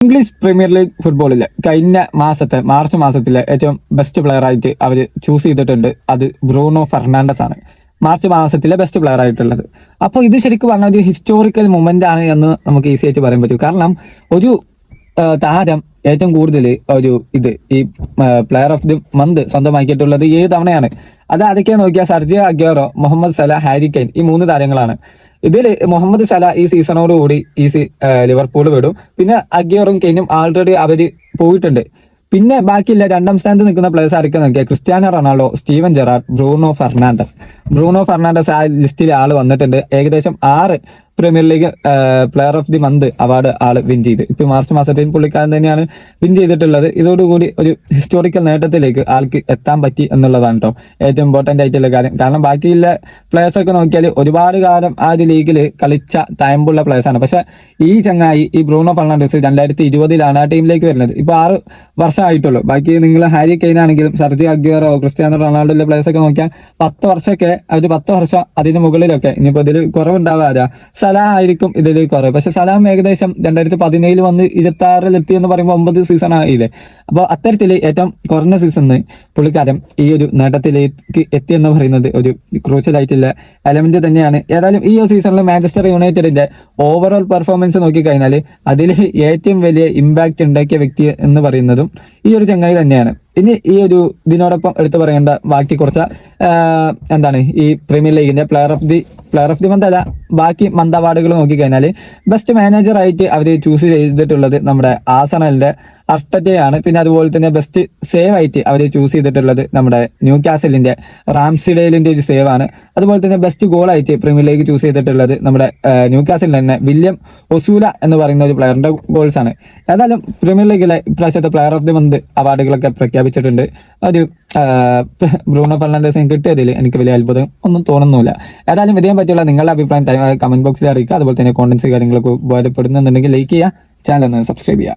English premier league ഫുട്ബോളിൽ കഴിഞ്ഞ March മാസത്തിലെ ഏറ്റവും ബെസ്റ്റ് പ്ലെയർ ആയിട്ട് അവർ ചൂസ് ചെയ്തിട്ടുണ്ട്. അത് ബ്രൂണോ ഫെർണാണ്ടസ് ആണ് മാർച്ച് മാസത്തിലെ ബെസ്റ്റ് പ്ലെയർ ആയിട്ടുള്ളത്. അപ്പോൾ ഇത് ശരിക്കും പറഞ്ഞാൽ ഒരു ഹിസ്റ്റോറിക്കൽ മൊമെന്റ് ആണ് എന്ന് നമുക്ക് ഈസി ആയിട്ട് പറയാൻ പറ്റും. കാരണം ഒരു താരം ഏറ്റവും കൂടുതൽ ഈ പ്ലെയർ ഓഫ് ദി മന്ത് സ്വന്തമാക്കിയിട്ടുള്ളത് 7 തവണയാണ്. അത് ആരൊക്കെ നോക്കിയാൽ സർജിയോ അഗ്യൂറോ, മുഹമ്മദ് സല, ഹാരി കെയ്ൻ, ഈ 3 താരങ്ങളാണ്. ഇതിൽ മുഹമ്മദ് സല ഈ സീസണോടുകൂടി ലിവർപൂൾ വിടും. പിന്നെ അഗ്യൂറും കെയ്നും ആൾറെഡി അവര് പോയിട്ടുണ്ട്. പിന്നെ ബാക്കിയില്ല 2ാം സ്ഥാനത്ത് നിൽക്കുന്ന പ്ലേയേഴ്സ് ആരൊക്കെ നോക്കിയാൽ Cristiano Ronaldo, Steven Gerrard, Bruno Fernandes ആ ലിസ്റ്റിൽ ആള് വന്നിട്ടുണ്ട്. ഏകദേശം 6 premier league player of the month award ആള് വിൻ ചെയ്ത്. ഇപ്പൊ മാർച്ച് മാസത്തിൽ പുള്ളിക്കാരൻ തന്നെയാണ് വിൻ ചെയ്തിട്ടുള്ളത്. ഇതോടുകൂടി ഒരു ഹിസ്റ്റോറിക്കൽ നേട്ടത്തിലേക്ക് ആൾക്ക് എത്താൻ പറ്റി എന്നുള്ളതാണ് കേട്ടോ ഏറ്റവും ഇമ്പോർട്ടന്റ് ആയിട്ടുള്ള കാര്യം. കാരണം ബാക്കിയുള്ള പ്ലേയേഴ്സ് ഒക്കെ നോക്കിയാൽ ഒരുപാട് കാലം ആ ഒരു ലീഗിൽ കളിച്ച ടൈമുള്ള പ്ലേയേഴ്സ് ആണ്. പക്ഷെ ഈ ചങ്ങായി ഈ ബ്രൂണോ ഫെർണാണ്ടസ് 2020 ആ ടീമിലേക്ക് വരുന്നത്. ഇപ്പൊ 6 വർഷം ആയിട്ടുള്ളൂ. ബാക്കി നിങ്ങൾ ഹാരി കെയ്ൻ ആണെങ്കിലും സർജിയോ അഗ്യൂറോ, ക്രിസ്ത്യാനോ റൊണാൾഡോയിലെ പ്ലേയേഴ്സ് ഒക്കെ നോക്കിയാൽ 10 വർഷമൊക്കെ അവർ 10 വർഷം അതിന് മുകളിലൊക്കെ ഇനിയിപ്പോ ഇതിൽ കുറവുണ്ടാവാതെ സലാഹ് ആയിരിക്കും ഇതിൽ കുറവ്. പക്ഷെ സലാം ഏകദേശം 2017 വന്ന് 26 എത്തി എന്ന് പറയുമ്പോൾ 9 സീസൺ ആയില്ലേ. അപ്പോൾ അത്തരത്തിൽ ഏറ്റവും കുറഞ്ഞ സീസണിൽ പുള്ളിക്കാരൻ ഈ ഒരു നേട്ടത്തിലേക്ക് എത്തി എന്ന് പറയുന്നത് ഒരു ക്രൂഷ്യൽ ആയിട്ടുള്ള എലമെന്റ് തന്നെയാണ്. ഏതായാലും ഈ ഒരു സീസണിൽ മാഞ്ചസ്റ്റർ യുണൈറ്റഡിന്റെ ഓവറോൾ പെർഫോമൻസ് നോക്കിക്കഴിഞ്ഞാൽ അതിൽ ഏറ്റവും വലിയ ഇമ്പാക്ട് ഉണ്ടാക്കിയ വ്യക്തി എന്ന് പറയുന്നതും ഈ ഒരു ചങ്ങായി തന്നെയാണ്. ഇനി ഈ ഒരു ഇതിനോടൊപ്പം എടുത്തു പറയേണ്ട ബാക്കി കുറച്ച് ഈ പ്രീമിയർ ലീഗിന്റെ പ്ലെയർ ഓഫ് ദി മന്ത് അല്ല, ബാക്കി മന്ത് അവാർഡുകൾ നോക്കിക്കഴിഞ്ഞാൽ ബെസ്റ്റ് മാനേജർ ആയിട്ട് അവർ ചൂസ് ചെയ്തിട്ടുള്ളത് നമ്മുടെ ആഴ്സണലിന്റെ അർട്ടറ്റയാണ്. പിന്നെ അതുപോലെ തന്നെ ബെസ്റ്റ് സേവ് ആയിട്ട് അവർ ചൂസ് ചെയ്തിട്ടുള്ളത് നമ്മുടെ ന്യൂ കാസലിന്റെ റാംസിഡെയിലിന്റെ ഒരു സേവ് ആണ്. അതുപോലെ തന്നെ ബെസ്റ്റ് ഗോൾ ആയിട്ട് പ്രീമിയർ ലീഗ് ചൂസ് ചെയ്തിട്ടുള്ളത് നമ്മുടെ ന്യൂ കാസലിൽ തന്നെ വില്യം ഒസൂല എന്ന് പറയുന്ന ഒരു പ്ലെയറിന്റെ ഗോൾസ് ആണ്. ഏതായാലും പ്രീമിയർ ലീഗിലെ ഇപ്രാവശ്യത്തെ പ്ലെയർ ഓഫ് ദി മന്ത് അവാർഡുകളൊക്കെ പ്രഖ്യാപിച്ചിട്ടുണ്ട്. ഒരു ബ്രൂണോ ഫെർണാണ്ടസിന് കിട്ടിയതിൽ എനിക്ക് വലിയ അത്ഭുതം ഒന്നും തോന്നുന്നില്ല. ഏതായാലും ഇതിനെ പറ്റിയുള്ള നിങ്ങളുടെ അഭിപ്രായം കമന്റ് ബോക്സിൽ അറിയിക്കുക. അതുപോലെ തന്നെ കോണ്ടന്റ്സ് കാര്യങ്ങളൊക്കെ ഉപകാരപ്പെടുന്നുണ്ടെങ്കിൽ ലൈക്ക് ചെയ്യുക, ചാനൽ ഒന്ന് സബ്സ്ക്രൈബ് ചെയ്യുക.